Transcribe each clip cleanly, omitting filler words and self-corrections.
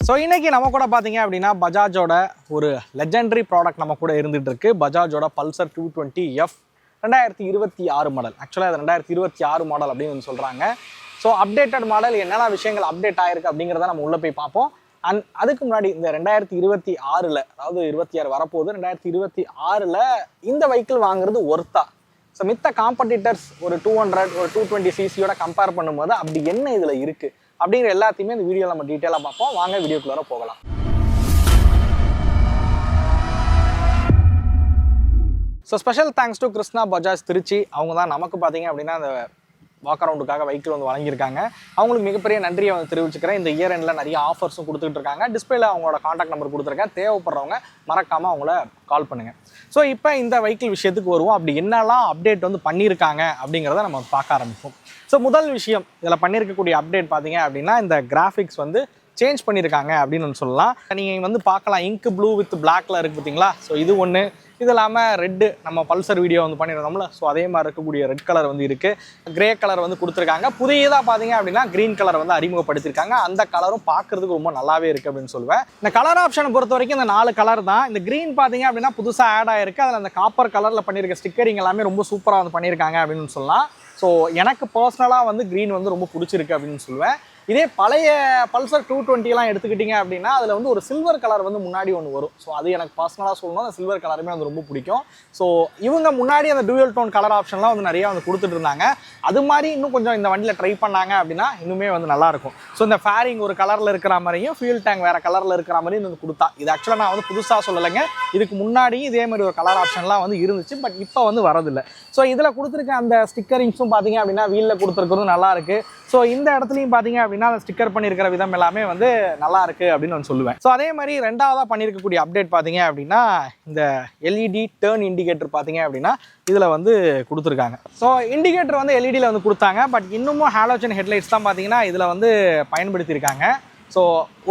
So இன்றைக்கி நம்ம கூட பார்த்தீங்க அப்படின்னா பஜாஜோட ஒரு லெஜெண்டரி ப்ராடக்ட் நம்ம கூட இருந்துகிட்டு இருக்கு. பஜாஜோட பல்சர் 220F 2026 மாடல். ஆக்சுவலாக அது 2026 மாடல் அப்படின்னு சொல்கிறாங்க. ஸோ அப்டேட்டட் மாடல் என்னென்ன விஷயங்கள் அப்டேட் ஆகிருக்கு அப்படிங்கிறத நம்ம உள்ளே போய் பார்ப்போம். அதுக்கு முன்னாடி இந்த 2026 அதாவது 26 வரப்போகுது. 2026 இந்த வெஹிக்கிள் வாங்குறது ஒர்த்தா? ஸோ மித்த காம்படிட்டர்ஸ் ஒரு 200 ஒரு 220 சிசியோட கம்பேர் பண்ணும்போது அப்படி என்ன இதில் இருக்குது அப்படிங்கிற எல்லாத்தையுமே இந்த வீடியோவில் நம்ம டீட்டெயிலாக பார்ப்போம். வாங்க வீடியோக்குள்ளார போகலாம். So special thanks to Krishna Bajaj Trichy. அவங்க தான் நமக்கு பார்த்தீங்க அப்படின்னா அந்த வாக் அரவுண்டுக்காக வெஹிக்கிள் வந்து வழங்கியிருக்காங்க. அவங்களுக்கு மிகப்பெரிய நன்றியை வந்து தெரிவிச்சுக்கிறேன். இந்த இயர் எண்டில் நிறைய ஆஃபர்ஸும் கொடுத்துட்டு இருக்காங்க. டிஸ்பிளேல அவங்களோட காண்டாக்ட் நம்பர் கொடுத்துருக்கேன். தேவைப்படுறவங்க மறக்காமல் அவங்கள கால் பண்ணுங்கள். ஸோ இப்போ இந்த வெஹிக்கிள் விஷயத்துக்கு வருவோம். அப்படி என்னெல்லாம் அப்டேட் வந்து பண்ணியிருக்காங்க அப்படிங்கிறத நம்ம பார்க்க ஆரம்பிப்போம். ஸோ முதல் விஷயம் இதில் பண்ணியிருக்கக்கூடிய அப்டேட் பார்த்தீங்க அப்படின்னா இந்த கிராஃபிக்ஸ் வந்து சேஞ்ச் பண்ணியிருக்காங்க அப்படின்னு சொல்லலாம். நீங்கள் வந்து பார்க்கலாம், இங்க் ப்ளூ வித் பிளாக்ல இருக்குது பார்த்தீங்களா. ஸோ இது ஒன்று. இது இல்லாமல் ரெட்டு நம்ம பல்சர் வீடியோ வந்து பண்ணியிருந்தோம்ல, ஸோ அதே மாதிரி இருக்கக்கூடிய ரெட் கலர் வந்து இருக்குது. கிரே கலர் வந்து கொடுத்துருக்காங்க. புதியதாக பார்த்தீங்க அப்படின்னா க்ரீன் கலர் வந்து அறிமுகப்படுத்திருக்காங்க. அந்த கலரும் பார்க்குறதுக்கு ரொம்ப நல்லாவே இருக்குது அப்படின்னு சொல்லுவேன். இந்த கலர் ஆப்ஷனை பொறுத்த வரைக்கும் இந்த 4 கலர் தான். இந்த க்ரீன் பார்த்தீங்க அப்படின்னா புதுசாக ஆட் ஆகிருக்கு. அதில் அந்த காப்பர் கலரில் பண்ணியிருக்க ஸ்டிக்கரிங் எல்லாமே ரொம்ப சூப்பராக வந்து பண்ணியிருக்காங்க அப்படின்னு சொல்லலாம். ஸோ எனக்கு பர்சனலாக வந்து க்ரீன் வந்து ரொம்ப பிடிச்சிருக்கு அப்படின்னு சொல்லுவேன். இதே பழைய பல்சர் 220 எடுத்துக்கிட்டிங்க அப்படின்னா அதில் வந்து ஒரு சில்வர் கலர் வந்து முன்னாடி ஒன்று வரும். ஸோ அது எனக்கு பர்சனலாக சொல்லணும், அந்த சில்வர் கலருமே வந்து ரொம்ப பிடிக்கும். ஸோ இவங்க முன்னாடி அந்த டூயல் டோன் கலர் ஆப்ஷன்லாம் வந்து நிறையா வந்து கொடுத்துட்டு இருந்தாங்க. அது மாதிரி இன்னும் கொஞ்சம் இந்த வண்டியில் ட்ரை பண்ணாங்க அப்படின்னா இன்னுமே வந்து நல்லாயிருக்கும். ஸோ இந்த ஃபேரிங் ஒரு கலரில் இருக்கிற மாதிரியும் ஃபியூல் டேங்க் வேறு கலரில் இருக்கிற மாதிரியும் வந்து கொடுத்தா, இது ஆக்சுவலாக நான் வந்து புதுசாக சொல்லலைங்க. இதுக்கு முன்னாடி இதே மாதிரி ஒரு கலர் ஆப்ஷன்லாம் வந்து இருந்துச்சு, பட் இப்போ வந்து வரதில்லை. ஸோ இதில் கொடுத்துருக்க அந்த ஸ்டிக்கரிங்ஸும் பார்த்தீங்க அப்படின்னா வீலில் கொடுத்துருக்கிறதும் நல்லாயிருக்கு. ஸோ இந்த இடத்துலையும் பார்த்தீங்க அப்படின்னா அந்த ஸ்டிக்கர் பண்ணியிருக்கிற விதம் எல்லாமே வந்து நல்லா இருக்கு அப்படின்னு நான் சொல்லுவேன். ஸோ அதே மாதிரி ரெண்டாவதாக பண்ணியிருக்கக்கூடிய அப்டேட் பார்த்தீங்க அப்படின்னா இந்த எல்இடி டர்ன் இண்டிகேட்டர் பார்த்தீங்க அப்படின்னா இதில் வந்து கொடுத்துருக்காங்க. ஸோ இண்டிகேட்டர் வந்து எல்இடியில் வந்து கொடுத்தாங்க, பட் இன்னமும் ஹாலோஜன் ஹெட்லைட்ஸ் தான் பார்த்தீங்கன்னா இதில் வந்து பயன்படுத்தியிருக்காங்க. ஸோ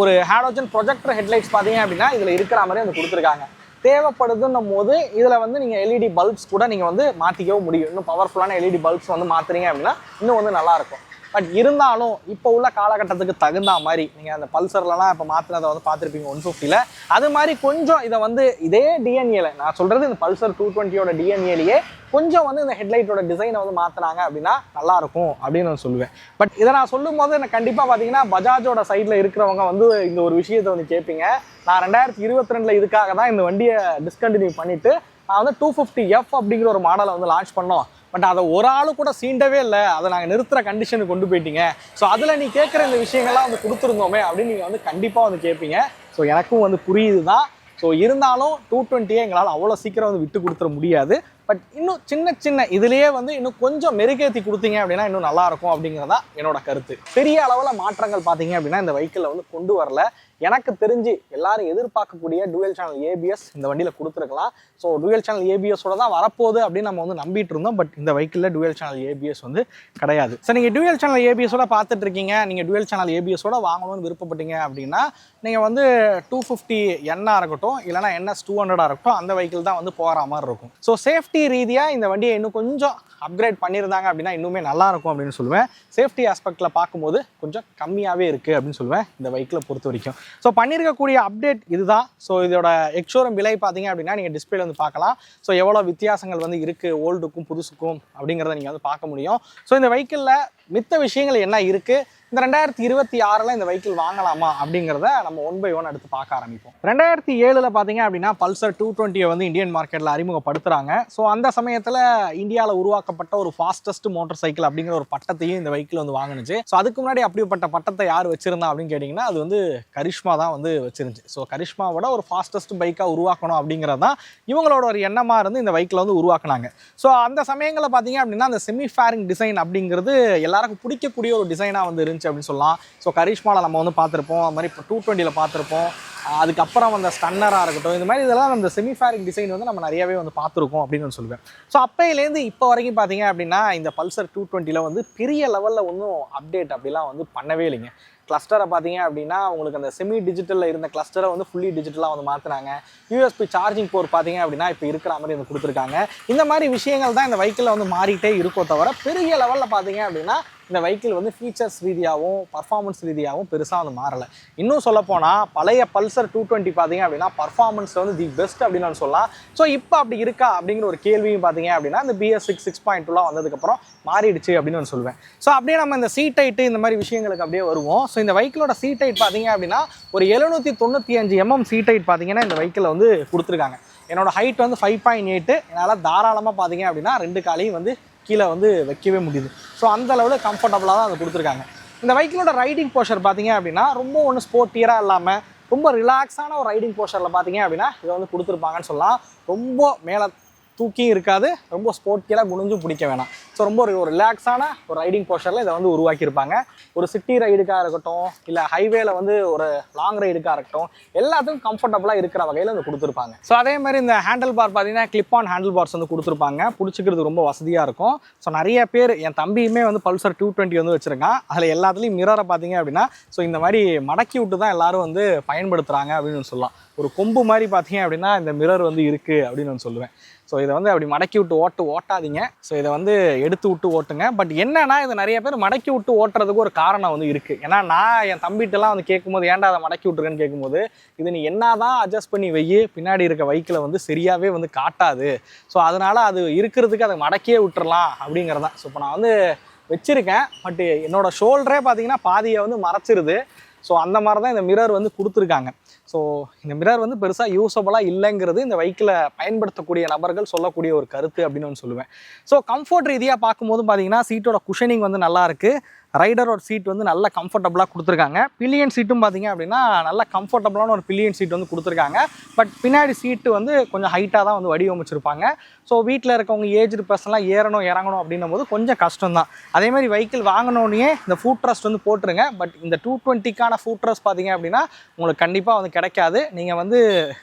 ஒரு ஹாலோஜன் ப்ரொஜெக்டர் ஹெட்லைட்ஸ் பார்த்தீங்க அப்படின்னா இதில் இருக்கிற மாதிரி வந்து கொடுத்துருக்காங்க. தேவைப்படுதுன்னும் போது இதில் வந்து நீங்கள் எல்இடி பல்ப்ஸ் கூட நீங்கள் வந்து மாற்றிக்கவும் முடியும். இன்னும் பவர்ஃபுல்லான எல்இடி பல்ப்ஸ் வந்து மாற்றுறீங்க அப்படின்னா இன்னும் வந்து நல்லாயிருக்கும். பட் இருந்தாலும் இப்போ உள்ள காலகட்டத்துக்கு தகுந்த மாதிரி நீங்கள் அந்த பல்சர்லாம் இப்போ மாற்றினதை வந்து பார்த்துருப்பீங்க 150ல். அது மாதிரி கொஞ்சம் இதை வந்து இதே டிஎன்ஏல நான் சொல்கிறது இந்த பல்சர் 220யோட டிஎன்ஏலேயே கொஞ்சம் வந்து இந்த ஹெட்லைட்டோட டிசைனை வந்து மாற்றினாங்க அப்படின்னா நல்லாயிருக்கும் அப்படின்னு நான் சொல்லுவேன். பட் இதை நான் சொல்லும் போது எனக்கு கண்டிப்பாக பார்த்தீங்கன்னா பஜாஜோட சைடில் இருக்கிறவங்க வந்து இந்த ஒரு விஷயத்தை வந்து கேட்பீங்க. நான் 2022 இதுக்காக தான் இந்த வண்டியை டிஸ்கண்டினியூ பண்ணிவிட்டு நான் வந்து 250F அப்படிங்கிற ஒரு மாடலை வந்து லான்ச் பண்ணோம். பட் அதை ஒரு ஆளு கூட சீண்டவே இல்லை, அதை நாங்கள் நிறுத்துகிற கண்டிஷனுக்கு கொண்டு போயிட்டீங்க. ஸோ அதில் நீ கேட்குற இந்த விஷயங்கள்லாம் வந்து கொடுத்துருந்தோமே அப்படின்னு நீங்கள் வந்து கண்டிப்பாக வந்து கேட்பீங்க. ஸோ எனக்கும் வந்து புரியுது தான். ஸோ இருந்தாலும் 220 எங்களால் அவ்வளோ சீக்கிரம் வந்து விட்டு கொடுத்துட முடியாது. பட் இன்னும் சின்ன இதுலேயே வந்து இன்னும் கொஞ்சம் மெருகேற்றி கொடுத்தீங்க அப்படின்னா இன்னும் நல்லாயிருக்கும் அப்படிங்கிறதா என்னோட கருத்து. பெரிய அளவில் மாற்றங்கள் பார்த்தீங்க அப்படின்னா இந்த வெஹிக்கிளில் வந்து கொண்டு வரல. எனக்கு தெரிஞ்சு எல்லாரும் எதிர்பார்க்கக்கூடிய டூயல் சேனல் ஏபிஎஸ் இந்த வண்டியில் கொடுத்துருக்கலாம். ஸோ டூயல் சேனல் ஏபிஎஸோட தான் வரப்போகுது அப்படின்னு நம்ம வந்து நம்பிட்டு இருந்தோம். பட் இந்த வெஹிக்கிளில் டூயல் சேனல் ஏபிஎஸ் வந்து கிடையாது. ஸோ நீங்கள் டூயல் சேனல் ஏபிஎஸோட பார்த்துட்டு இருக்கீங்க, நீங்கள் டூயல் சேனல் ஏபிஎஸோட வாங்கணும்னு விருப்பப்பட்டீங்க அப்படின்னா நீங்கள் வந்து 250N இருக்கட்டும் இல்லைனா NS 200 இருக்கட்டும் அந்த வெஹிக்கிள் தான் வந்து போகிற மாதிரி இருக்கும். ஸோ சேஃப்டி ரீதியாக இந்த வண்டியை இன்னும் கொஞ்சம் அப்கிரேட் பண்ணியிருந்தாங்க அப்படின்னா இன்னுமே நல்லாயிருக்கும் அப்படின்னு சொல்லுவேன். சேஃப்டி ஆஸ்பெக்டில் பார்க்கும்போது கொஞ்சம் கம்மியாகவே இருக்குது அப்படின்னு சொல்லுவேன் இந்த வெஹிக்கிளை பொறுத்த வரைக்கும். ஸோ பண்ணியிருக்கக்கூடிய அப்டேட் இதுதான். ஸோ இதோட எக்ஸோரூம் விலை பார்த்தீங்க அப்படின்னா நீங்கள் டிஸ்பிளேல வந்து பார்க்கலாம். ஸோ எவ்வளோ வித்தியாசங்கள் வந்து இருக்குது ஓல்டுக்கும் புதுசுக்கும் அப்படிங்கிறத நீங்கள் வந்து பார்க்க முடியும். ஸோ இந்த வெஹிக்கிளில் மித்த விஷயங்கள் என்ன இருக்குது, இந்த 2026 இந்த வெஹிக்கிள் வாங்கலாமா அப்படிங்கிறத நம்ம 1 by 1 எடுத்து பார்க்க ஆரம்பிப்போம். 2007 பார்த்தீங்க அப்படின்னா பல்சர் 220 வந்து இந்தியன் மார்க்கெட்டில் அறிமுகப்படுத்துகிறாங்க. ஸோ அந்த சமயத்தில் இந்தியாவில் உருவாக்கப்பட்ட ஒரு ஃபாஸ்டஸ்ட் மோட்டார் சைக்கிள் அப்படிங்கிற ஒரு பட்டத்தையும் இந்த வெஹிக்கிள் வந்து வாங்கினுச்சு. ஸோ அதுக்கு முன்னாடி அப்படிப்பட்ட பட்டத்தை யார் வச்சிருந்தா அப்படின்னு கேட்டிங்கன்னா அது வந்து கரிஷ்மா தான் வந்து வச்சிருந்துச்சு. ஸோ கரிஷ்மாவோட ஒரு ஃபாஸ்டஸ்ட் பைக்காக உருவாக்கணும் அப்படிங்கிறது தான் இவங்களோட ஒரு எண்ணமாக இருந்து இந்த வெஹிக்கிளை வந்து உருவாக்குனாங்க. ஸோ அந்த சமயங்களில் பார்த்தீங்க அப்படின்னா அந்த செமி ஃபேரிங் டிசைன் அப்படிங்கிறது எல்லாருக்கும் பிடிக்கக்கூடிய ஒரு டிசைனாக வந்து இருந்துச்சு அப்படின்னு சொல்லலாம். ஸோ கரிஷ்மாவில் நம்ம வந்து பார்த்துருப்போம், அது மாதிரி இப்போ 220 பார்த்துருப்போம். அதுக்கப்புறம் அந்த ஸ்டன்னராக இருக்கட்டும், இந்த மாதிரி இதெல்லாம் அந்த செமி ஃபேரிங் டிசைன் வந்து நம்ம நிறையவே வந்து பார்த்துருக்கோம் அப்படின்னு சொல்லுவேன். ஸோ அப்பையிலேருந்து இப்போ வரைக்கும் பார்த்தீங்க அப்படின்னா இந்த பல்சர் 220 வந்து பெரிய லெவலில் ஒன்றும் அப்டேட் அப்படிலாம் வந்து பண்ணவே இல்லைங்க. கிளஸ்டரை பார்த்தீங்க அப்படின்னா உங்களுக்கு அந்த செமி டிஜிட்டலில் இருந்த கிளஸ்டரை வந்து ஃபுல்லி டிஜிட்டலாக வந்து மாற்றினாங்க. யூஎஸ்பி சார்ஜிங் போர்ட் பார்த்தீங்க அப்படின்னா இப்போ இருக்கிற மாதிரி வந்து கொடுத்துருக்காங்க. இந்த மாதிரி விஷயங்கள் தான் இந்த வெஹிக்கிளில் வந்து மாறிட்டே இருக்கோ தவிர பெரிய லெவலில் பார்த்தீங்க அப்படின்னா இந்த வெஹிக்கிள் வந்து ஃபீச்சர்ஸ் ரீதியாகவும் பர்ஃபார்மன்ஸ் ரீதியாகவும் பெருசாக வந்து மாறலை. இன்னும் சொல்லப்போனால் பழைய பல்சர் 220 பார்த்தீங்க அப்படின்னா பர்ஃபார்மன்ஸ் வந்து தி பெஸ்ட் அப்படின்னு நான் சொல்லலாம். ஸோ இப்போ அப்படி இருக்கா அப்படிங்கிற ஒரு கேள்வியும் பார்த்தீங்க அப்படின்னா இந்த BS6 6.2 வந்ததுக்கப்புறம் மாறிடுச்சு அப்படின்னு நான் சொல்லுவேன். ஸோ அப்படியே நம்ம இந்த சீட் ஹைட்டு இந்த மாதிரி விஷயங்களுக்கு அப்படியே வருவோம். ஸோ இந்த வெஹிக்கிளோட சீட் ஹைட் பார்த்தீங்க அப்படின்னா ஒரு 795 mm சீட் ஹைட் பார்த்தீங்கன்னா இந்த வெஹிக்கிளில் வந்து கொடுத்துருக்காங்க. என்னோட ஹைட் வந்து 5.8. என்னால் தாராளமாக பார்த்தீங்க அப்படின்னா 2 காலையும் வந்து கீழே வந்து வைக்கவே முடியுது. ஸோ அந்த அளவில் கம்ஃபர்டபுளாக தான் அது கொடுத்துருக்காங்க. இந்த வெஹிக்கிளோட ரைடிங் போஸ்டர் பார்த்தீங்க அப்படின்னா ரொம்ப ஒன்று ஸ்போர்ட்டியராக இல்லாமல் ரொம்ப ரிலாக்ஸான ஒரு ரைடிங் போஸ்டரில் பார்த்தீங்க அப்படின்னா இதை வந்து கொடுத்துருப்பாங்கன்னு சொல்லலாம். ரொம்ப மேலே தூக்கியும் இருக்காது, ரொம்ப ஸ்போர்ட்டியராக குனிஞ்சும் பிடிக்க வேணாம். ஸோ ரொம்ப ஒரு ரிலாக்ஸான ஒரு ரைடிங் போஸ்டரில் இதை வந்து உருவாக்கியிருப்பாங்க. ஒரு சிட்டி ரைடுக்காக இருக்கட்டும், இல்லை ஹைவேல வந்து ஒரு லாங் ரைடுக்காக இருக்கட்டும், எல்லாத்துக்கும் கம்ஃபர்டபுளாக இருக்கிற வகையில் வந்து கொடுத்துருப்பாங்க. ஸோ அதே மாதிரி இந்த ஹேண்டில் பார் பார்த்தீங்கன்னா கிளிப் ஆன் ஹேண்டில் பார்ஸ் வந்து கொடுத்துருப்பாங்க. பிடிச்சிக்கிறது ரொம்ப வசதியாக இருக்கும். ஸோ நிறைய பேர், என் தம்பியுமே வந்து பல்சர் 220 வந்து வச்சுருக்கான். அதில் எல்லாத்துலேயும் மிரரை பார்த்தீங்க அப்படின்னா ஸோ இந்த மாதிரி மடக்கி விட்டு தான் எல்லாரும் வந்து பயன்படுத்துகிறாங்க அப்படின்னு சொல்லலாம். ஒரு கொம்பு மாதிரி பார்த்தீங்க அப்படின்னா இந்த மிரர் வந்து இருக்குது அப்படின்னு நான் சொல்லுவேன். ஸோ இதை வந்து அப்படி மடக்கி விட்டு ஓட்டாதீங்க. ஸோ இதை வந்து எடுத்து விட்டு ஓட்டுங்க. பட் என்னன்னா இது நிறைய பேர் மடக்கி விட்டு ஓட்டுறதுக்கு ஒரு காரணம் வந்து இருக்குது. ஏன்னா நான் என் தம்பிகிட்டலாம் வந்து கேட்கும்போது ஏன்டா அதை மடக்கி விட்டுருக்கேன்னு கேட்கும்போது, இது நீ என்ன தான் அட்ஜஸ்ட் பண்ணி பின்னாடி இருக்க வெஹிக்கிளை வந்து சரியாகவே வந்து காட்டாது. ஸோ அதனால் அது இருக்கிறதுக்கு அதை மடக்கியே விட்டுறலாம் அப்படிங்கிறது தான். ஸோ இப்போ நான் வந்து வச்சுருக்கேன். பட் என்னோடய ஷோல்டரே பார்த்தீங்கன்னா பாதியை வந்து மறைச்சிருது. ஸோ அந்த மாதிரி தான் இந்த மிரர் வந்து கொடுத்துருக்காங்க. ஸோ இந்த மிரர் வந்து பெருசாக யூஸபுளாக இல்லைங்கிறது இந்த வெஹிக்கிளை பயன்படுத்தக்கூடிய நபர்கள் சொல்லக்கூடிய ஒரு கருத்து அப்படின்னு நான் சொல்லுவேன். ஸோ கம்ஃபர்ட் ரீதியாக பார்க்கும்போது பார்த்தீங்கன்னா சீட்டோட குஷனிங் வந்து நல்லா இருக்குது. ரைடரோட சீட் வந்து நல்ல கம்ஃபர்டபுளாக கொடுத்துருக்காங்க. பில்லியன் சீட்டும் பார்த்தீங்க அப்படின்னா நல்ல கம்ஃபர்டபுளான ஒரு பில்லியன் சீட் வந்து கொடுத்துருக்காங்க. பட் பின்னாடி சீட்டு வந்து கொஞ்சம் ஹைட்டாக தான் வந்து வடிவமைச்சிருப்பாங்க. ஸோ வீட்டில் இருக்கவங்க ஏஜ்டு பர்சன்லாம் இறங்கணும் அப்படின்னும் போது கொஞ்சம் கஷ்டம் தான். அதேமாதிரி வெஹிக்கிள் வாங்கினோடனே இந்த ஃபுட் ரெஸ்ட் வந்து போட்டுருங்க. பட் இந்த 220க்கான ஃபுட் ரெஸ்ட் பார்த்தீங்க அப்படின்னா உங்களுக்கு கண்டிப்பாக வந்து கிடைக்காது. நீங்கள் வந்து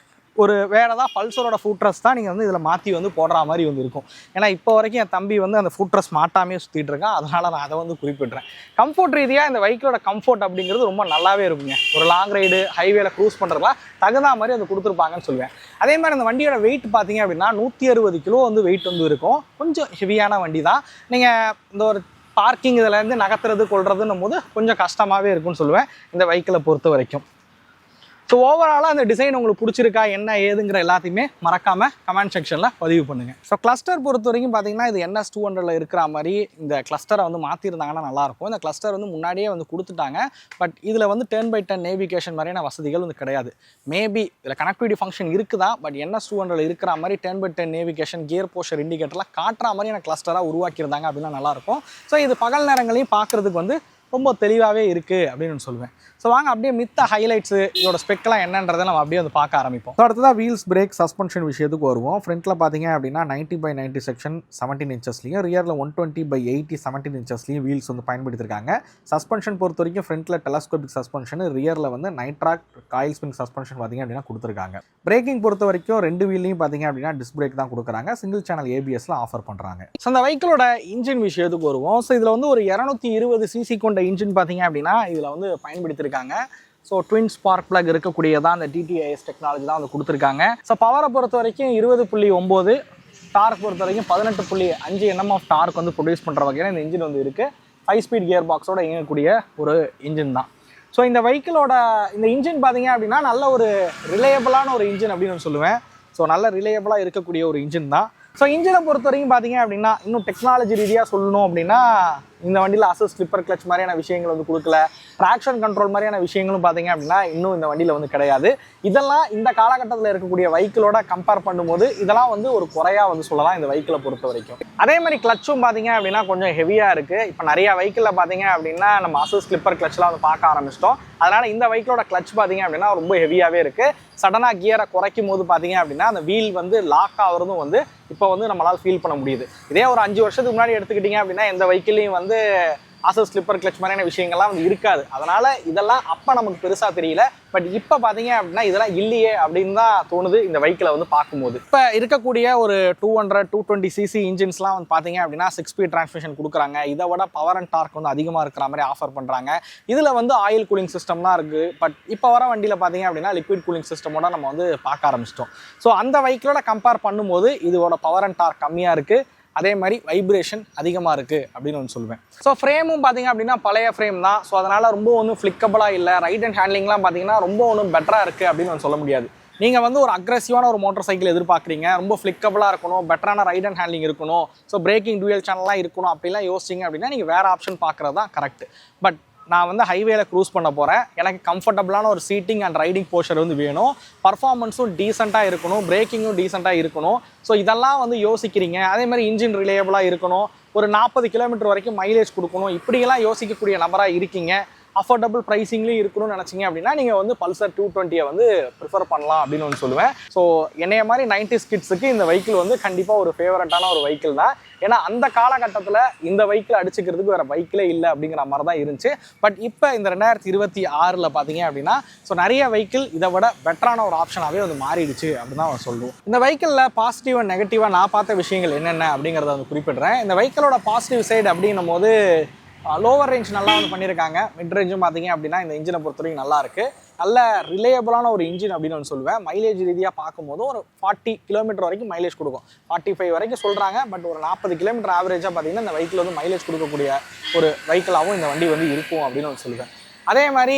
ஒரு வேறு ஏதாவது பல்சரோட ஃபுட் ரெஸ்ட் தான் நீங்கள் வந்து இதில் மாற்றி வந்து போடுற மாதிரி வந்து இருக்கும். ஏன்னா இப்போ வரைக்கும் என் தம்பி வந்து அந்த ஃபுட் ரெஸ்ட் மாட்டாமே சுற்றிட்டு இருக்கான். அதனால் நான் அதை வந்து குறிப்பிட்றேன். கம்ஃபர்ட் ரீதியாக இந்த வெஹிக்கிளோட கம்ஃபர்ட் அப்படிங்கிறது ரொம்ப நல்லாவே இருக்குங்க. ஒரு லாங் ரைடு ஹைவேல க்ரூஸ் பண்ணுறதுலாம் தகுந்த மாதிரி அது கொடுத்துருப்பாங்கன்னு சொல்லுவேன். அதே மாதிரி அந்த வண்டியோட வெயிட் பார்த்தீங்க அப்படின்னா 160 கிலோ வந்து வெயிட் வந்து இருக்கும். கொஞ்சம் ஹெவியான வண்டி தான். நீங்கள் இந்த ஒரு பார்க்கிங் இதிலேருந்து நகர்த்துறது கொள்றதுன்னும் போது கொஞ்சம் கஷ்டமாகவே இருக்குன்னு சொல்லுவேன் இந்த வெஹிக்கிளை பொறுத்த வரைக்கும். ஸோ ஓவராலாக அந்த டிசைன் உங்களுக்கு பிடிச்சிருக்கா என்ன ஏதுங்கிற எல்லாத்தையுமே மறக்காமல் கமெண்ட் செக்ஷனில் பதிவு பண்ணுங்கள். ஸோ கிளஸ்டர் பொறுத்த வரைக்கும் பார்த்தீங்கன்னா இது NS200ல் இருக்கிற மாதிரி இந்த கிளஸ்டரை வந்து மாற்றிருந்தாங்கன்னா நல்லாயிருக்கும். இந்த கிளஸ்டர் வந்து முன்னாடியே வந்து கொடுத்துட்டாங்க. பட் இதில் வந்து 10x10 நேவிகேஷன் மாதிரியான வசதிகள் வந்து கிடையாது. மேபி இதில் கனெக்டிவிட்டி ஃபங்க்ஷன் இருக்குதா, பட் NS200ல் இருக்கிற மாதிரி 10x10 நேவிகேஷன் கியர் போஸ்டர் இண்டிகேட்டர்லாம் காட்டுற மாதிரியான கிளஸ்டராக உருவாக்கியிருந்தாங்க அப்படின்னா நல்லாயிருக்கும். ஸோ இது பகல் நேரங்களையும் பார்க்குறதுக்கு வந்து ரொம்ப தெளிவாகவே இருக்குது அப்படின்னு சொல்லுவேன். ஸோ வாங்க அப்படியே மித்த ஹைலைட்ஸு இதோட ஸ்பெக்கெலாம் என்னன்றதை நம்ம அப்படியே வந்து பார்க்க ஆரம்பிப்போம். ஸோ அடுத்ததாக வீல்ஸ் பிரேக் சஸ்பென்ஷன் விஷயத்துக்கு வருவோம். ஃப்ரண்ட்டில் பார்த்தீங்க அப்படின்னா 90/90 செக்ஷன் 17 இன்ச்சஸ்லையும், ரியரில் 120/80 17 இன்ச்சஸ்லையும் வீல்ஸ் வந்து பயன்படுத்தியிருக்காங்க. சஸ்பென்ஷன் பொறுத்த வரைக்கும் ஃப்ரண்ட்டில் டெலஸ்கோபிக் சஸ்பென்ஷன், ரியரில் வந்து நைட்ராக் காயில் ஸ்ப்ரிங் சஸ்பென்ஷன் பார்த்தீங்க அப்படின்னா கொடுத்துருக்காங்க. பிரேக்கிங் பொறுத்த வரைக்கும் 2 வீல்லையும் பார்த்தீங்க அப்படின்னா டிஸ்க் பிரேக் தான் கொடுக்குறாங்க. சிங்கிள் சேனல் ABSல ஆஃபர் பண்ணுறாங்க. ஸோ அந்த வெஹிக்கிளோட இன்ஜின் விஷயத்துக்கு வருவோம். ஸோ இதில் வந்து ஒரு 220 cc கொண்ட இன்ஜின் பார்த்தீங்க அப்படின்னா இதில் வந்து பயன்படுத்தியிருக்காங்க. ஸோ ட்வின் ஸ்பார்க் பிளக் இருக்கக்கூடியதான் அந்த TTIS டெக்னாலஜி தான் வந்து கொடுத்துருக்காங்க. ஸோ பவரை பொறுத்த வரைக்கும் 20.9, டார்க் பொறுத்த வரைக்கும் 18.5 Nm ஆஃப் டார்க் வந்து ப்ரொடியூஸ் பண்ணுற வகையில் இந்த இன்ஜின் வந்து இருக்குது. 5 ஸ்பீட் கியர் பாக்ஸோட இயங்கக்கூடிய ஒரு இன்ஜின் தான். ஸோ இந்த வெஹிக்கிளோட இந்த இன்ஜின் பார்த்தீங்க அப்படின்னா நல்ல ஒரு ரிலையபிளான ஒரு இன்ஜின் அப்படின்னு சொல்லுவேன். ஸோ நல்ல ரிலையபிளாக இருக்கக்கூடிய ஒரு இன்ஜின் தான். ஸோ இன்ஜினை பொறுத்த வரைக்கும் பார்த்தீங்க அப்படின்னா இன்னும் டெக்னாலஜி ரீதியாக சொல்லணும் அப்படின்னா இந்த வண்டியில் அசிஸ்ட் ஸ்லிப்பர் கிளச் மாதிரியான விஷயங்கள் வந்து கொடுக்கல. ட்ராக்ஷன் கண்ட்ரோல் மாதிரியான விஷயங்களும் பார்த்தீங்க அப்படின்னா இன்னும் இந்த வண்டியில் வந்து கிடையாது. இதெல்லாம் இந்த காலகட்டத்தில் இருக்கக்கூடிய வெஹிக்கிளோட கம்பேர் பண்ணும்போது இதெல்லாம் வந்து ஒரு குறையாக வந்து சொல்லலாம் இந்த வெஹிக்கிளை பொறுத்த வரைக்கும். அதே மாதிரி கிளச்சும் பார்த்தீங்க அப்படின்னா கொஞ்சம் ஹெவியாக இருக்குது. இப்போ நிறையா வெஹிக்கிளில் பார்த்தீங்க அப்படின்னா நம்ம அசிஸ்ட் ஸ்லிப்பர் கிளச்லாம் வந்து பார்க்க ஆரம்பிச்சிட்டோம். அதனால் இந்த வெஹிக்கிளோட கிளச் பார்த்தீங்க அப்படின்னா ரொம்ப ஹெவியாகவே இருக்குது. சடனாக கியரை குறைக்கும் போது பார்த்தீங்க அப்படின்னா அந்த வீல் வந்து லாக் ஆகிறதும் வந்து இப்போ வந்து நம்மளால் ஃபீல் பண்ண முடியுது. இதே ஒரு 5 வருஷத்துக்கு முன்னாடி எடுத்துக்கிட்டிங்க அப்படின்னா எந்த வெஹிக்கிளையும் வந்து அசிஸ்ட் ஸ்லிப்பர் கிளச் மாதிரியான விஷயங்கள்லாம் வந்து இருக்காது. அதனால் இதெல்லாம் அப்போ நமக்கு பெருசாக தெரியல. பட் இப்போ பார்த்தீங்க அப்படின்னா இதெல்லாம் இல்லையே அப்படின்னு தான் தோணுது இந்த வெஹிக்கிளை வந்து பார்க்கும்போது. இப்போ இருக்கக்கூடிய ஒரு 220 cc இன்ஜின்ஸ்லாம் வந்து பார்த்தீங்க அப்படின்னா 6 ஸ்பீட் டிரான்ஸ்மிஷன் கொடுக்குறாங்க. இதை விட பவர் அண்ட் டார்க் வந்து அதிகமாக இருக்கிற மாதிரி ஆஃபர் பண்ணுறாங்க. இதில் வந்து ஆயில் கூலிங் சிஸ்டம் தான் இருக்குது. பட் இப்போ வர வண்டியில் பார்த்தீங்க அப்படின்னா லிக்விட் கூலிங் சிஸ்டமோட நம்ம வந்து பார்க்க ஆரம்பிச்சிட்டோம். ஸோ அந்த வெஹிக்கிளோட கம்பேர் பண்ணும்போது இதோட பவர் அண்ட் டார்க் கம்மியாக இருக்குது. அதே மாதிரி வைப்ரேஷன் அதிகமாக இருக்குது அப்படின்னு ஒன்று சொல்லுவேன். ஸோ ஃப்ரேமும் பார்த்தீங்க அப்படின்னா பழைய ஃப்ரேம் தான். ஸோ அதனால் ரொம்ப ஒன்றும் ஃப்ளிக்கபிளாக இல்லை. ரைட் அண்ட் ஹேண்ட்லிங்லாம் பார்த்தீங்கன்னா ரொம்ப ஒன்றும் பெட்டராக இருக்குது அப்படின்னு ஒன்று சொல்ல முடியாது. நீங்கள் வந்து ஒரு அக்ரெசிவான ஒரு மோட்டார் சைக்கிள் எதிர்பார்க்குறீங்க, ரொம்ப ஃப்ளிக்கபிளாக இருக்கணும், பெட்டரான ரைட் அண்ட் ஹேண்ட்லிங் இருக்கணும், ஸோ பிரேக்கிங் டூயல் சேனல்லாம் இருக்கணும் அப்படிலாம் யோசிச்சிங்க அப்படின்னா நீங்கள் வேறு ஆப்ஷன் பார்க்குறது தான் கரெக்ட். பட் நான் வந்து ஹைவேல க்ரூஸ் பண்ண போகிறேன், எனக்கு கம்ஃபர்டபுளான ஒரு சீட்டிங் அண்ட் ரைடிங் போஸ்டர் வந்து வேணும், பர்ஃபார்மன்ஸும் டீசெண்டாக இருக்கணும், பிரேக்கிங்கும் டீசெண்டாக இருக்கணும். ஸோ இதெல்லாம் வந்து யோசிக்கிறீங்க. அதே மாதிரி இன்ஜின் ரிலேயபிளாக இருக்கணும், ஒரு 40 கிலோமீட்டர் வரைக்கும் மைலேஜ் கொடுக்கணும், இப்படியெல்லாம் யோசிக்கக்கூடிய நபராக இருக்கீங்க, அஃபோர்டபுள் ப்ரைஸிங்லேயும் இருக்கணும்னு நினச்சிங்க அப்படின்னா நீங்கள் வந்து பல்சர் 220 வந்து ப்ரிஃபர் பண்ணலாம் அப்படின்னு ஒன்று சொல்லுவேன். ஸோ என்னைய மாதிரி 90s கிட்ஸுக்கு இந்த வெஹிக்கிள் வந்து கண்டிப்பாக ஒரு ஃபேவரட்டான ஒரு வெஹிக்கிள் தான். ஏன்னா அந்த காலகட்டத்தில் இந்த வெஹிக்கிள் அடிச்சுக்கிறதுக்கு வேறு பைக்கிலே இல்லை அப்படிங்கிற மாதிரி தான் இருந்துச்சு. பட் இப்போ இந்த 2026 பார்த்தீங்க அப்படின்னா ஸோ நிறைய வெஹிக்கிள் இதை விட பெட்டரான ஒரு ஆப்ஷனாகவே வந்து மாறிடுச்சு அப்படின்னு தான் சொல்லுவோம். இந்த வெஹிக்கிளில் பாசிட்டிவ் அண்ட் நெகட்டிவாக நான் பார்த்த விஷயங்கள் என்னென்ன அப்படிங்கிறத வந்து குறிப்பிட்றேன். இந்த வெஹிக்கிளோட பாசிட்டிவ் சைடு அப்படின்னும் போது லோவர் ரேஞ்ச் நல்லா வந்து பண்ணியிருக்காங்க. மிட் ரேஞ்சும் பார்த்தீங்க அப்படின்னா இந்த இன்ஜினை பொறுத்த வரைக்கும் நல்லா இருக்குது. நல்ல ரிலேயபிளான ஒரு இன்ஜின் அப்படின்னு ஒன்று சொல்லுவேன். மைலேஜ் ரீதியாக பார்க்கும்போது ஒரு 40 கிலோமீட்டர் வரைக்கும் மைலேஜ் கொடுக்கும். 45 வரைக்கும் சொல்கிறாங்க. பட் ஒரு 40 கிலோமீட்டர் ஆவரேஜாக பார்த்தீங்கன்னா இந்த வெஹிக்கிள் வந்து மைலேஜ் கொடுக்கக்கூடிய ஒரு வெஹிக்கிளாகவும் இந்த வண்டி வந்து இருக்கும் அப்படின்னு ஒன்று சொல்லுவேன். அதே மாதிரி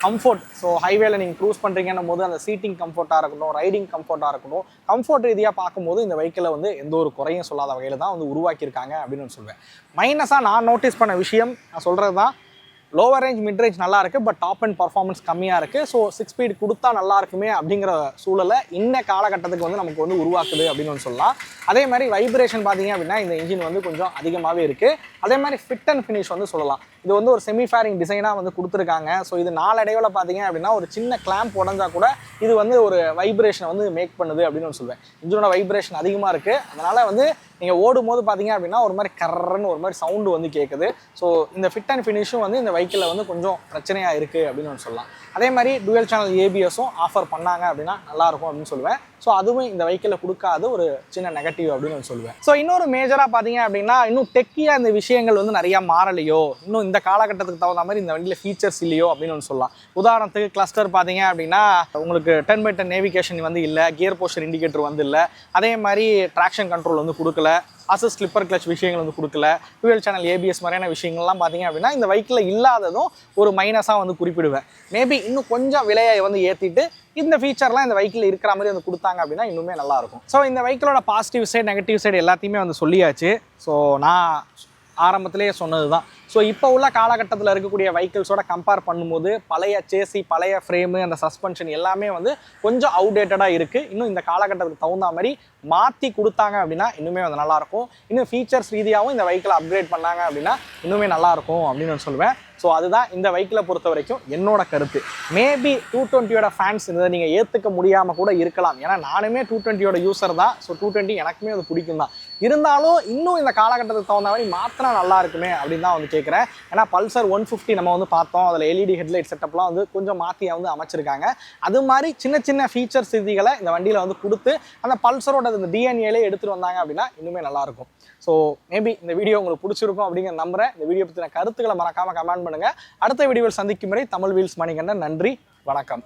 கம்ஃபோர்ட், ஸோ ஹைவேல நீங்கள் க்ரூஸ் பண்ணுறீங்கன்னும் போது அந்த சீட்டிங் கம்ஃபோர்ட்டாக இருக்கட்டும், ரைடிங் கம்ஃபோர்ட்டாக இருக்கட்டும், கம்ஃபோர்ட் ரீதியாக பார்க்கும்போது இந்த வெஹிக்கிளை வந்து எந்த ஒரு குறையும் சொல்லாத வகையில் தான் வந்து உருவாக்கியிருக்காங்க அப்படின்னு சொல்லுவேன். மைனஸாக நான் நோட்டீஸ் பண்ண விஷயம் நான் சொல்கிறது தான், லோவர் ரேஞ்ச் மிட் ரேஞ்ச் நல்லா இருக்குது, பட் டாப் அண்ட் பர்ஃபார்மன்ஸ் கம்மியாக இருக்குது. ஸோ 6 ஸ்பீட் கொடுத்தா நல்லா இருக்குமே அப்படிங்கிற சூழலை இந்த காலகட்டத்துக்கு வந்து நமக்கு வந்து உருவாக்குது அப்படின்னு ஒன்று சொல்லலாம். அதே மாதிரி வைப்ரேஷன் பார்த்தீங்க அப்படின்னா இந்த இன்ஜின் வந்து கொஞ்சம் அதிகமாகவே இருக்குது. அதே மாதிரி ஃபிட் அண்ட் ஃபினிஷ் வந்து சொல்லலாம். இது வந்து ஒரு செமி ஃபேரிங் டிசைனாக வந்து கொடுத்துருக்காங்க. ஸோ இது நாளடைவில் பார்த்தீங்க அப்படின்னா ஒரு சின்ன கிளாம்ப் உடஞ்சா கூட இது வந்து ஒரு வைப்ரேஷனை வந்து மேக் பண்ணுது அப்படின்னு நான் சொல்லுவேன். இன்ஜினோட வைப்ரேஷன் அதிகமாக இருக்குது. அதனால் வந்து நீங்கள் ஓடும் போது பார்த்தீங்க அப்படின்னா ஒரு மாதிரி கர்றன்னு ஒரு மாதிரி சவுண்டு வந்து கேட்குது. ஸோ இந்த ஃபிட் அண்ட் ஃபினிஷும் வந்து இந்த வெஹிக்கிளில் வந்து கொஞ்சம் பிரச்சனையாக இருக்குது அப்படின்னு நான் சொல்லலாம். அதே மாதிரி டூயல் சேனல் ஏபிஎஸும் ஆஃபர் பண்ணாங்க அப்படின்னா நல்லாயிருக்கும் அப்படின்னு சொல்லுவேன். ஸோ அதுவும் இந்த வெஹிக்கிளில் கொடுக்காத ஒரு சின்ன நெகட்டிவ் அப்படின்னு நான் சொல்லுவேன். ஸோ இன்னொரு மேஜராக பார்த்தீங்க அப்படின்னா இன்னும் டெக்கியாக இந்த விஷயங்கள் வந்து நிறையா மாறலையோ, இன்னும் இந்த காலகட்டத்துக்கு தகுந்த மாதிரி இந்த வண்டியில் ஃபீச்சர்ஸ் இல்லையோ அப்படின்னு ஒன்று சொல்லலாம். உதாரணத்துக்கு கிளஸ்டர் பார்த்தீங்க அப்படின்னா உங்களுக்கு 10x10 நேவிகேஷன் வந்து இல்லை, கியர் போஸ்டர் இண்டிகேட்டர் வந்து இல்லை, அதே மாதிரி ட்ராக்ஷன் கண்ட்ரோல் வந்து கொடுக்கல, அசஸ் ஸ்லிப்பர் கிளச் விஷயங்கள் வந்து கொடுக்கல, டூயல் சேனல் ஏபிஎஸ் மாதிரியான விஷயங்கள்லாம் பார்த்தீங்க அப்படின்னா இந்த வெஹிக்கிளில் இல்லாததும் ஒரு மைனஸாக வந்து குறிப்பிடுவேன். மேபி இன்னும் கொஞ்சம் விலையை வந்து ஏற்றிட்டு இந்த ஃபீச்சர்லாம் இந்த வெஹிக்கிள் இருக்கிற மாதிரி வந்து கொடுத்தாங்க அப்படின்னா இன்னுமே நல்லாயிருக்கும். ஸோ இந்த வெஹிக்கிளோட பாசிட்டிவ் சைடு நெகட்டிவ் சைடு எல்லாத்தையுமே வந்து சொல்லியாச்சு. ஸோ நான் ஆரம்பத்திலேயே சொன்னது தான். ஸோ இப்போ உள்ள காலகட்டத்தில் இருக்கக்கூடிய வெஹிக்கிள்ஸோட கம்பேர் பண்ணும்போது பழைய சேசி, பழைய ஃப்ரேமு, அந்த சஸ்பென்ஷன் எல்லாமே வந்து கொஞ்சம் அவுடேட்டடாக இருக்குது. இன்னும் இந்த காலகட்டத்துக்கு தகுந்த மாதிரி மாற்றி கொடுத்தாங்க அப்படின்னா இன்னுமே வந்து நல்லாயிருக்கும். இன்னும் ஃபீச்சர்ஸ் ரீதியாகவும் இந்த வெஹிக்கிளை அப்கிரேட் பண்ணாங்க அப்படின்னா இன்னுமே நல்லாயிருக்கும் அப்படின்னு நான் சொல்லுவேன். ஸோ அதுதான் இந்த வெஹிக்கிளை பொறுத்த வரைக்கும் என்னோட கருத்து. மேபி 220யோட ஃபேன்ஸ் இதை நீங்கள் ஏற்றுக்க முடியாமல் கூட இருக்கலாம். ஏன்னா நானுமே 220யோட யூசர் தான். ஸோ 220 எனக்குமே அது பிடிக்கும் தான். இருந்தாலும் இன்னும் இந்த காலகட்டத்துக்கு தகுந்த மாதிரி மாற்றினா நல்லா இருக்குமே அப்படின்னு தான் வந்து கேட்குறேன். ஏன்னா பல்சர் 150 நம்ம வந்து பார்த்தோம், அதில் எல்இடி ஹெட்லைட் செட்டப்லாம் வந்து கொஞ்சம் மாற்றி வந்து அமைச்சிருக்காங்க. அது மாதிரி சின்ன சின்ன ஃபீச்சர்ஸ் ரீதிகளை இந்த வண்டியில் வந்து கொடுத்து அந்த பல்சரோட இந்த டிஎன்ஏலே எடுத்துகிட்டு வந்தாங்க அப்படின்னா இன்னுமே நல்லாயிருக்கும். ஸோ மேபி இந்த வீடியோ உங்களுக்கு பிடிச்சிருக்கும் அப்படிங்கிற நம்புறேன். இந்த வீடியோ பற்றின கருத்துக்களை மறக்காமல் கமெண்ட் பண்ணுங்கள். அடுத்த வீடியோவில் சந்திக்கும் வரை தமிழ் வீல்ஸ் மணிகண்டன். நன்றி, வணக்கம்.